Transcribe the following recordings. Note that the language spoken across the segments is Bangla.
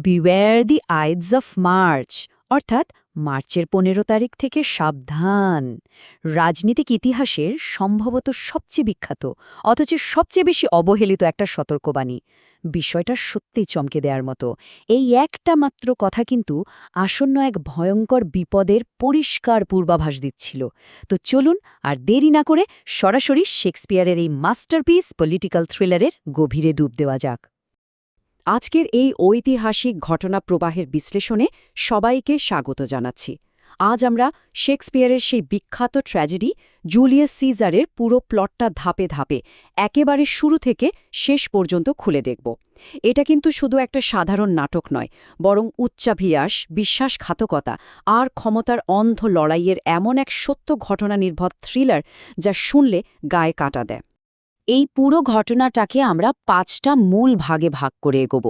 Beware the ides of March, অর্থাৎ মার্চের ১৫ তারিখ থেকে সাবধান। রাজনীতিক ইতিহাসের সম্ভবত সবচেয়ে বিখ্যাত অথচ সবচেয়ে বেশি অবহেলিত একটা সতর্কবাণী। বিষয়টা সত্যিই চমকে দেওয়ার মতো। এই একটা মাত্র কথা কিন্তু আসন্ন এক ভয়ঙ্কর বিপদের পরিষ্কার পূর্বাভাস দিচ্ছিল। তো চলুন আর দেরি না করে সরাসরি শেক্সপিয়ারের এই মাস্টারপিস পলিটিক্যাল থ্রিলারের গভীরে ডুব দেওয়া যাক। আজকের এই ঐতিহাসিক ঘটনা প্রবাহের বিশ্লেষণে সবাইকে স্বাগত জানাচ্ছি। আজ আমরা শেক্সপিয়ারের সেই বিখ্যাত ট্র্যাজেডি জুলিয়াস সিজারের পুরো প্লটটা ধাপে ধাপে একেবারে শুরু থেকে শেষ পর্যন্ত খুলে দেখব। এটা কিন্তু শুধু একটা সাধারণ নাটক নয়, বরং উচ্চাভিলাষ, বিশ্বাসঘাতকতা আর ক্ষমতার অন্ধ লড়াইয়ের এমন এক সত্য ঘটনা নির্ভর থ্রিলার যা শুনলে গায়ে কাঁটা দেয়। এই পুরো ঘটনাটাকে আমরা ৫টা মূল ভাগে ভাগ করে এগোব।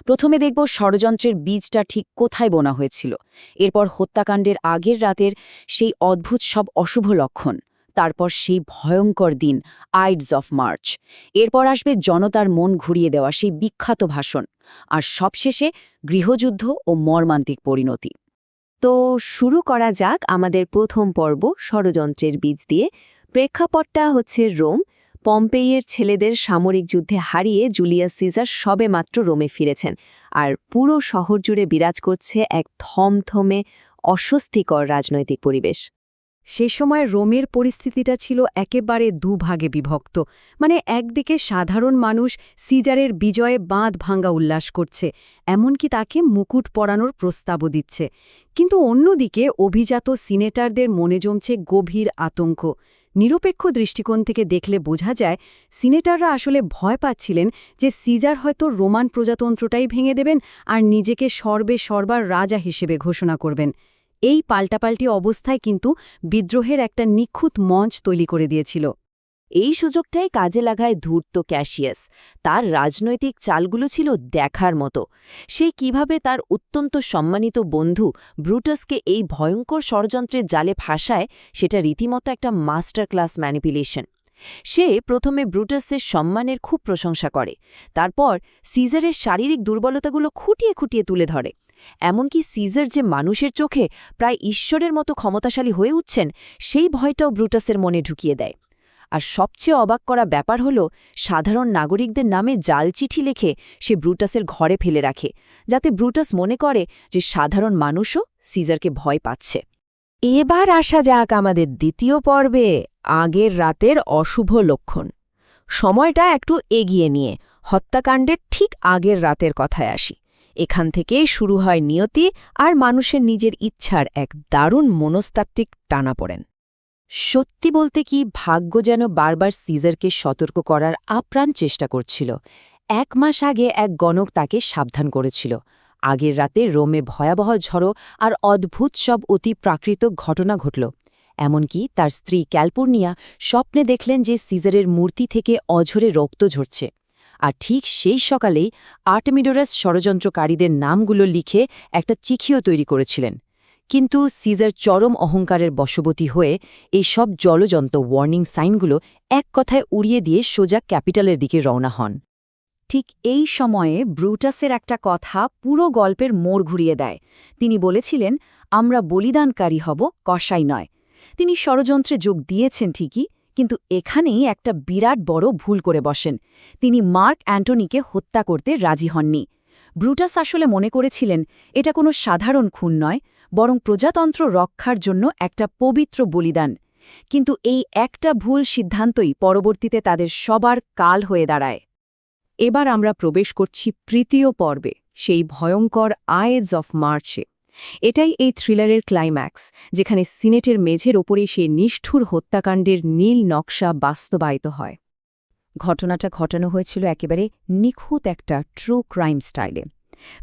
প্রথমে দেখব ষড়যন্ত্রের বীজটা ঠিক কোথায় বোনা হয়েছিল, এরপর হত্যাকাণ্ডের আগের রাতের সেই অদ্ভুত সব অশুভ লক্ষণ, তারপর সেই ভয়ঙ্কর দিন আইডস অফ মার্চ, এরপর আসবে জনতার মন ঘুরিয়ে দেওয়া সেই বিখ্যাত ভাষণ, আর সবশেষে গৃহযুদ্ধ ও মর্মান্তিক পরিণতি। তো শুরু করা যাক আমাদের প্রথম পর্ব ষড়যন্ত্রের বীজ দিয়ে। প্রেক্ষাপটটা হচ্ছে রোম। পম্পেইয়ের ছেলেদের সামরিক যুদ্ধে হারিয়ে জুলিয়াস সিজার সবেমাত্র রোমে ফিরেছেন, আর পুরো শহর জুড়ে বিরাজ করছে এক থমথমে অস্বস্তিকর রাজনৈতিক পরিবেশ। সে সময় রোমের পরিস্থিতিটা ছিল একেবারে দুভাগে বিভক্ত। মানে একদিকে সাধারণ মানুষ সিজারের বিজয়ে বাঁধ ভাঙ্গা উল্লাস করছে, এমনকি তাকে মুকুট পরানোর প্রস্তাবও দিচ্ছে। কিন্তু অন্যদিকে অভিজাত সিনেটারদের মনে জমছে গভীর আতঙ্ক। নিরপেক্ষ দৃষ্টিকোণ থেকে দেখলে বোঝা যায় সিনেটাররা আসলে ভয় পাচ্ছিলেন যে সিজার হয়তো রোমান প্রজাতন্ত্রটাই ভেঙে দেবেন আর নিজেকে সর্বার রাজা হিসেবে ঘোষণা করবেন। এই পাল্টাপাল্টি অবস্থায় কিন্তু বিদ্রোহের একটা নিখুঁত মঞ্চ তৈরি করে দিয়েছিল। এই সুযোগটাই কাজে লাগায় ধূর্ত ক্যাসিয়াস। তার রাজনৈতিক চালগুলো ছিল দেখার মতো। সে কিভাবে তার অত্যন্ত সম্মানিত বন্ধু ব্রুটাসকে এই ভয়ঙ্কর ষড়যন্ত্রের জালে ফাঁসায়, সেটা রীতিমতো একটা মাস্টার ক্লাস ম্যানিপুলেশন। সে প্রথমে ব্রুটাসের সম্মানের খুব প্রশংসা করে, তারপর সিজারের শারীরিক দুর্বলতাগুলো খুঁটিয়ে খুঁটিয়ে তুলে ধরে। এমনকি সিজার যে মানুষের চোখে প্রায় ঈশ্বরের মতো ক্ষমতাশালী হয়ে উঠছেন, সেই ভয়টাও ব্রুটাসের মনে ঢুকিয়ে দেয়। আর সবচেয়ে অবাক করা ব্যাপার হল, সাধারণ নাগরিকদের নামে জাল চিঠি লিখে সে ব্রুটাসের ঘরে ফেলে রাখে, যাতে ব্রুটাস মনে করে যে সাধারণ মানুষও সিজারকে ভয় পাচ্ছে। এবার আসা যাক আমাদের দ্বিতীয় পর্বে, আগের রাতের অশুভ লক্ষণ। সময়টা একটু এগিয়ে নিয়ে হত্যাকাণ্ডের ঠিক আগের রাতের কথায় আসি। এখান থেকেই শুরু হয় নিয়তি আর মানুষের নিজের ইচ্ছার এক দারুণ মনস্তাত্ত্বিক টানাপোড়েন। সত্যি বলতে কি, ভাগ্য যেন বারবার সিজারকে সতর্ক করার আপ্রাণ চেষ্টা করছিল। ১ মাস আগে এক গণক তাকে সাবধান করেছিল। আগের রাতে রোমে ভয়াবহ ঝড়ো আর অদ্ভুত সব অতি প্রাকৃত ঘটনা ঘটল। এমনকি তার স্ত্রী ক্যালপুর্নিয়া স্বপ্নে দেখলেন যে সিজারের মূর্তি থেকে অঝরে রক্ত ঝরছে। আর ঠিক সেই সকালেই আর্টেমিডোরাস ষড়যন্ত্রকারীদের নামগুলো লিখে একটা চিঠিও তৈরি করেছিলেন। কিন্তু সিজার চরম অহংকারের বশবর্তী হয়ে এই সব জলজন্ত ওয়ার্নিং সাইনগুলো এক কথায় উড়িয়ে দিয়ে সোজা ক্যাপিটালের দিকে রওনা হন। ঠিক এই সময়ে ব্রুটাসের একটা কথা পুরো গল্পের মোড় ঘুরিয়ে দেয়। তিনি বলেছিলেন, আমরা বলিদানকারী হব, কসাই নয়। তিনি ষড়যন্ত্রে যোগ দিয়েছেন ঠিকই, কিন্তু এখানেই একটা বিরাট বড় ভুল করে বসেন। তিনি মার্ক অ্যান্টনিকে হত্যা করতে রাজি হননি। ব্রুটাস আসলে মনে করেছিলেন এটা কোনো সাধারণ খুন নয়, বরং প্রজাতন্ত্র রক্ষার জন্য একটা পবিত্র বলিদান। কিন্তু এই একটা ভুল সিদ্ধান্তই পরবর্তীতে তাদের সবার কাল হয়ে দাঁড়ায়। এবার আমরা প্রবেশ করছি তৃতীয় পর্বে, সেই ভয়ঙ্কর আইডস অফ মার্চে। এটাই এই থ্রিলারের ক্লাইম্যাক্স, যেখানে সিনেটের মেঝের ওপরে সেই নিষ্ঠুর হত্যাকাণ্ডের নীল নকশা বাস্তবায়িত হয়। ঘটনাটা ঘটানো হয়েছিল একেবারে নিখুঁত একটা ট্রু ক্রাইম স্টাইলে।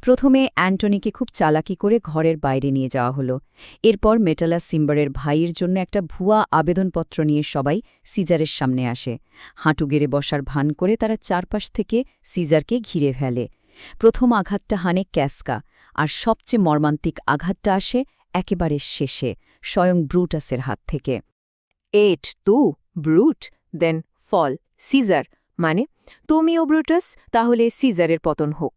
প্রথমে অ্যান্টনিকে খুব চালাকি করে ঘরের বাইরে নিয়ে যাওয়া হলো। এরপর মেটালাস সিম্বারের ভাইয়ের জন্য একটা ভুয়া আবেদনপত্র নিয়ে সবাই সিজারের সামনে আসে। হাঁটু গেড়ে বসার ভান করে তারা চারপাশ থেকে সিজারকে ঘিরে ফেলে। প্রথম আঘাতটা হানে ক্যাসকা, আর সবচেয়ে মর্মান্তিক আঘাতটা আসে একেবারে শেষে, স্বয়ং ব্রুটাসের হাত থেকে। এট তু ব্রুট দেন ফল সিজার, মানে তুমিও ব্রুটাস, তাহলে সিজারের পতন হোক।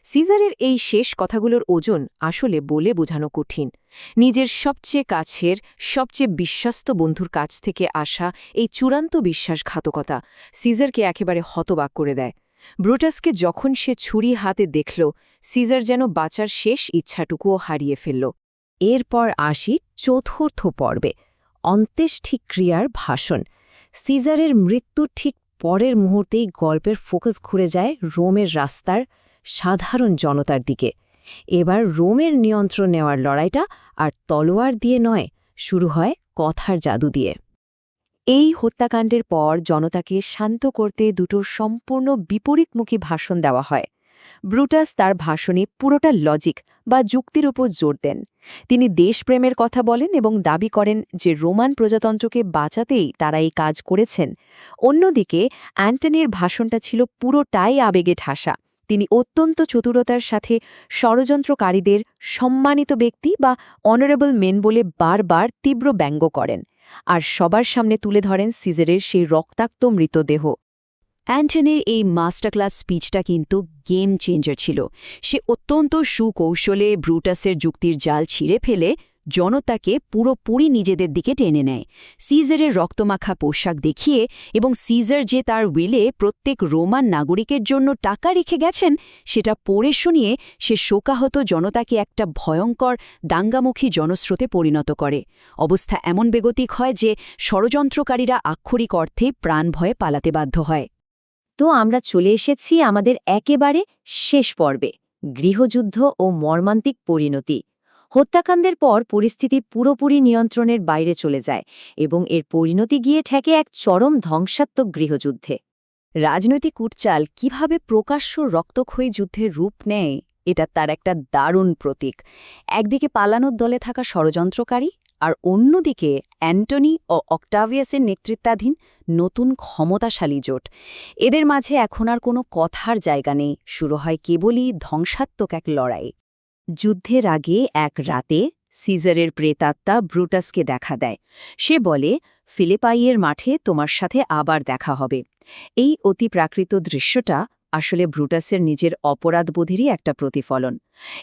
সিজারের এই শেষ কথাগুলোর ওজন আসলে বলে বোঝানো কঠিন। নিজের সবচেয়ে কাছের, সবচেয়ে বিশ্বস্ত বন্ধুর কাছ থেকে আসা এই চূড়ান্ত বিশ্বাসঘাতকতা সিজারকে একেবারে হতবাক করে দেয়। ব্রুটাসকে যখন সে ছুরি হাতে দেখল, সিজার যেন বাঁচার শেষ ইচ্ছাটুকুও হারিয়ে ফেলল। এরপর আসি চতুর্থ পর্বে, অন্ত্যেষ্টিক্রিয়ার ভাষণ। সিজারের মৃত্যুর ঠিক পরের মুহূর্তেই গল্পের ফোকাস ঘুরে যায় রোমের রাস্তার সাধারণ জনতার দিকে। এবার রোমের নিয়ন্ত্রণ নেওয়ার লড়াইটা আর তলোয়ার দিয়ে নয়, শুরু হয় কথার জাদু দিয়ে। এই হত্যাকাণ্ডের পর জনতাকে শান্ত করতে দুটো সম্পূর্ণ বিপরীতমুখী ভাষণ দেওয়া হয়। ব্রুটাস তার ভাষণে পুরোটা লজিক বা যুক্তির উপর জোর দেন। তিনি দেশপ্রেমের কথা বলেন এবং দাবি করেন যে রোমান প্রজাতন্ত্রকে বাঁচাতেই তারা এই কাজ করেছেন। অন্যদিকে অ্যান্টনির ভাষণটা ছিল পুরোটাই আবেগে ঠাসা। তিনি অত্যন্ত চতুরতার সাথে ষড়যন্ত্রকারীদের সম্মানিত ব্যক্তি বা অনারেবল মেন বলে বারবার তীব্র ব্যঙ্গ করেন, আর সবার সামনে তুলে ধরেন সিজারের সেই রক্তাক্ত মৃতদেহ। অ্যান্টনির এই মাস্টারক্লাস স্পিচটা কিন্তু গেম চেঞ্জার ছিল। সে অত্যন্ত সুকৌশলে ব্রুটাসের যুক্তির জাল ছিঁড়ে ফেলে জনতাকে পুরোপুরি নিজেদের দিকে টেনে নেয়। সিজারের রক্তমাখা পোশাক দেখিয়ে এবং সিজার যে তার উইলে প্রত্যেক রোমান নাগরিকের জন্য টাকা রেখে গেছেন সেটা পড়ে শুনিয়ে সে শোকাহত জনতাকে একটা ভয়ঙ্কর দাঙ্গামুখী জনস্রোতে পরিণত করে। অবস্থা এমন বেগতিক হয় যে ষড়যন্ত্রকারীরা আক্ষরিক অর্থে প্রাণ ভয়ে পালাতে বাধ্য হয়। তো আমরা চলে এসেছি আমাদের একেবারে শেষ পর্বে, গৃহযুদ্ধ ও মর্মান্তিক পরিণতি। হত্যাকাণ্ডের পর পরিস্থিতি পুরোপুরি নিয়ন্ত্রণের বাইরে চলে যায় এবং এর পরিণতি গিয়ে ঠেকে এক চরম ধ্বংসাত্মক গৃহযুদ্ধে। রাজনৈতিক উটচাল কিভাবে প্রকাশ্য রক্তক্ষয়ী যুদ্ধের রূপ নেয়, এটা তার একটা দারুণ প্রতীক। একদিকে পালানোর দলে থাকা ষড়যন্ত্রকারী, আর অন্যদিকে অ্যান্টনি ও অক্টাভিয়াসের নেতৃত্বাধীন নতুন ক্ষমতাশালী জোট। এদের মাঝে এখন আর কোনো কথার জায়গা নেই, শুরু হয় কেবলই ধ্বংসাত্মক এক লড়াই। যুদ্ধের আগে এক রাতে সিজারের প্রেতাত্মা ব্রুটাসকে দেখা দেয়। সে বলে, ফিলিপাইয়ের মাঠে তোমার সাথে আবার দেখা হবে। এই অতিপ্রাকৃত দৃশ্যটা আসলে ব্রুটাসের নিজের অপরাধবোধেরই একটা প্রতিফলন।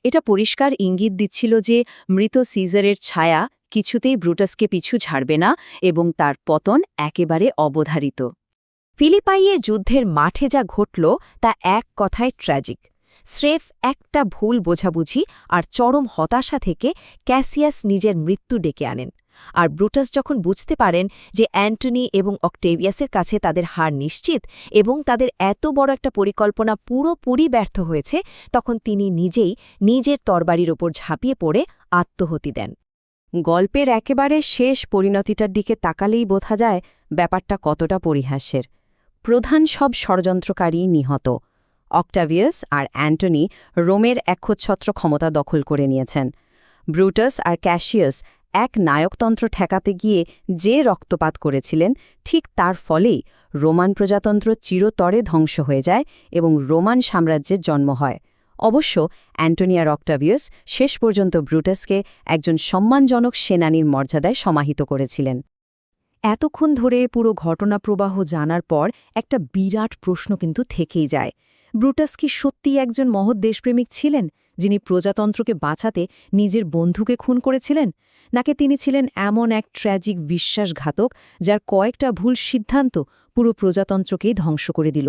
এটা পরিষ্কার ইঙ্গিত দিচ্ছিল যে মৃত সিজারের ছায়া কিছুতেই ব্রুটাসকে পিছু ছাড়বে না এবং তার পতন একেবারে অবধারিত। ফিলিপাইয়ের যুদ্ধের মাঠে যা ঘটল তা এক কথায় ট্র্যাজিক। স্রেফ একটা ভুল বোঝাবুঝি আর চরম হতাশা থেকে ক্যাসিয়াস নিজের মৃত্যু ডেকে আনেন। আর ব্রুটাস যখন বুঝতে পারেন যে অ্যান্টনি এবং অক্টেভিয়াসের কাছে তাদের হার নিশ্চিত এবং তাদের এত বড় একটা পরিকল্পনা পুরোপুরি ব্যর্থ হয়েছে, তখন তিনি নিজেই নিজের তরবারির ওপর ঝাঁপিয়ে পড়ে আত্মহতি দেন। গল্পের একেবারে শেষ পরিণতিটার দিকে তাকালেই বোঝা যায় ব্যাপারটা কতটা পরিহাসের। প্রধান সব ষড়যন্ত্রকারী নিহত। অক্টাভিয়াস আর অ্যান্টনি রোমের একচ্ছত্র ক্ষমতা দখল করে নিয়েছেন। ব্রুটাস আর ক্যাসিয়াস এক নায়কতন্ত্র ঠেকাতে গিয়ে যে রক্তপাত করেছিলেন, ঠিক তার ফলেই রোমান প্রজাতন্ত্র চিরতরে ধ্বংস হয়ে যায় এবং রোমান সাম্রাজ্যের জন্ম হয়। অবশ্য অ্যান্টনি আর অক্টাভিয়াস শেষ পর্যন্ত ব্রুটাসকে একজন সম্মানজনক সেনানীর মর্যাদায় সমাহিত করেছিলেন। এতক্ষণ ধরে পুরো ঘটনাপ্রবাহ জানার পর একটা বিরাট প্রশ্ন কিন্তু থেকেই যায়। ব্রুটাস কি সত্যিই একজন মহৎ দেশপ্রেমিক ছিলেন, যিনি প্রজাতন্ত্রকে বাঁচাতে নিজের বন্ধুকে খুন করেছিলেন? নাকি তিনি ছিলেন এমন এক ট্র্যাজিক বিশ্বাসঘাতক যার কয়েকটা ভুল সিদ্ধান্ত পুরো প্রজাতন্ত্রকেই ধ্বংস করে দিল?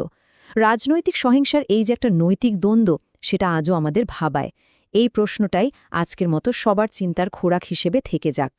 রাজনৈতিক সহিংসার এই যে একটা নৈতিক দ্বন্দ্ব, সেটা আজও আমাদের ভাবায়। এই প্রশ্নটাই আজকের মতো সবার চিন্তার খোরাক হিসেবে থেকে যাক।